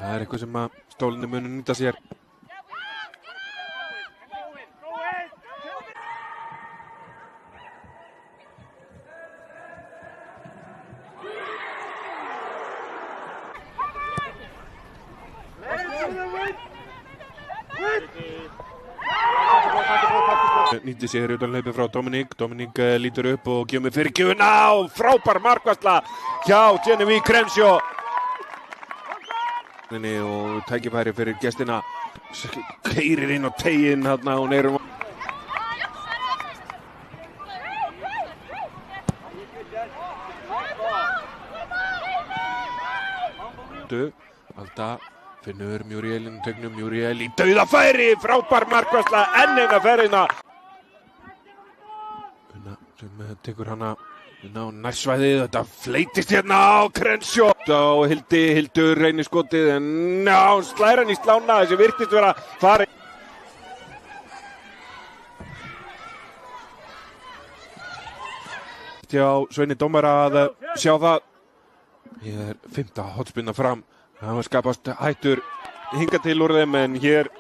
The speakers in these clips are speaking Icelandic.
Það eitthvað sem að stólinni munu nýta sér. Nýtti sér utan hlaupi frá Dominík. Dominík lítur upp og gefur mig fyrir gjöfuna og frábær markvarsla hjá Genevieve Crenshaw. Og tækifæri fyrir gestina. Keyrir inn á teiginn þarna og neyrum. Alda finnur Muriel inn í teignum. Muriel í dauðafæri. Frábær markvarsla enn eina ferðina. Sem tekur hana inn á nærsvæðið, þetta fleytist hérna á Crenshaw og Hildur reynir skotið en hún slær hann í slána, þessi virtist vera farið. Hjá Sveini dómara að sjá það. Hér er 5. hornspyrna fram, það var skapast hættur hingað til úr þeim en hér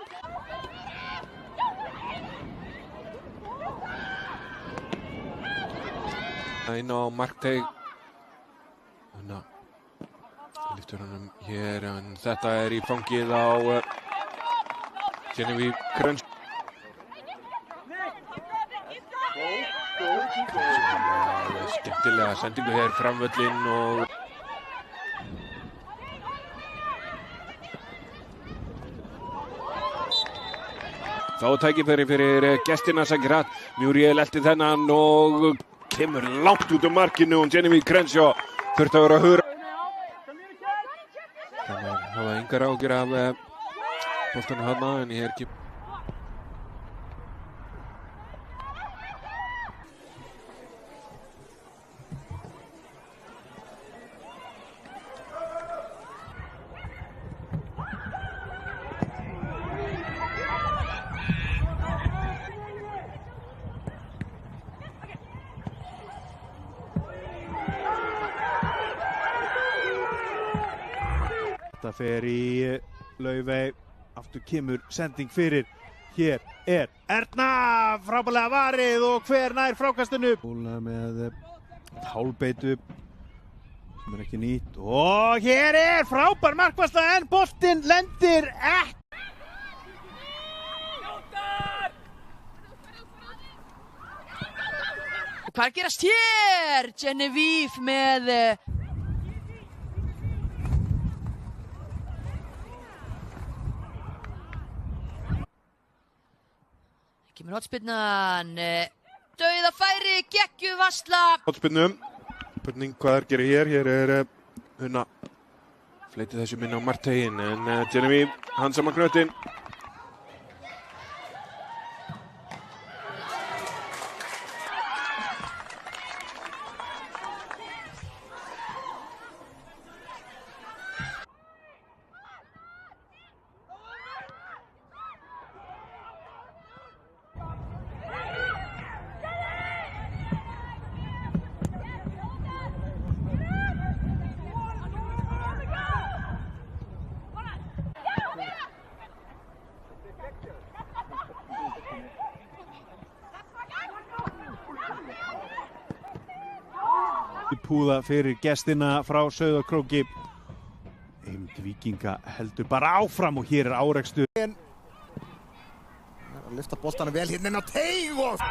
inn á markteig. Lyftur honum hér en þetta er í fangið á Genevieve Crenshaw. Skemmtilega sendingu hér framvöllinn og þá tækifæri fyrir gestina Sagrat. Muriel elti þennan og kemur langt út markinu og Genevieve Crenshaw þurfti að vera að hura. Það hafa engar áhyggjur af boltanum þarna en hér kemur. Þetta fer í Laufey, aftur kemur sending fyrir, hér er Erna, frábærlega varið og hver nær frákastinu. Bóla með hálbeitu sem er ekki nýtt og hér er frábær markvarsla en boltinn lendir ekki. Hvað er að gerast hér? Genevieve með kemur hornspyrnan, dauðafæri, geggjuvarsla. Hornspyrnum, spurning hvað er gerir hér, hér er Hunna, fleitið þessum inn á markteiginn en Genevieve, hann saman knöttinn. Púða fyrir gestina frá Sauðárkróki. Eymd Víkinga heldur bara áfram og hér er árekstur. Það er að lyfta boltana vel hérna inn á teig og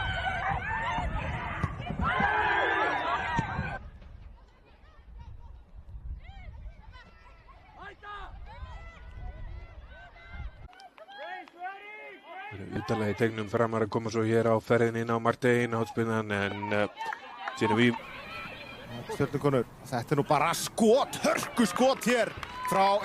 Utanlega í teignum framar að koma svo hér á ferðinni inn á markteiginn, hornspyrnan en Genevieve. Stjörnukonur, þetta er nú bara skot, hörku skot hér frá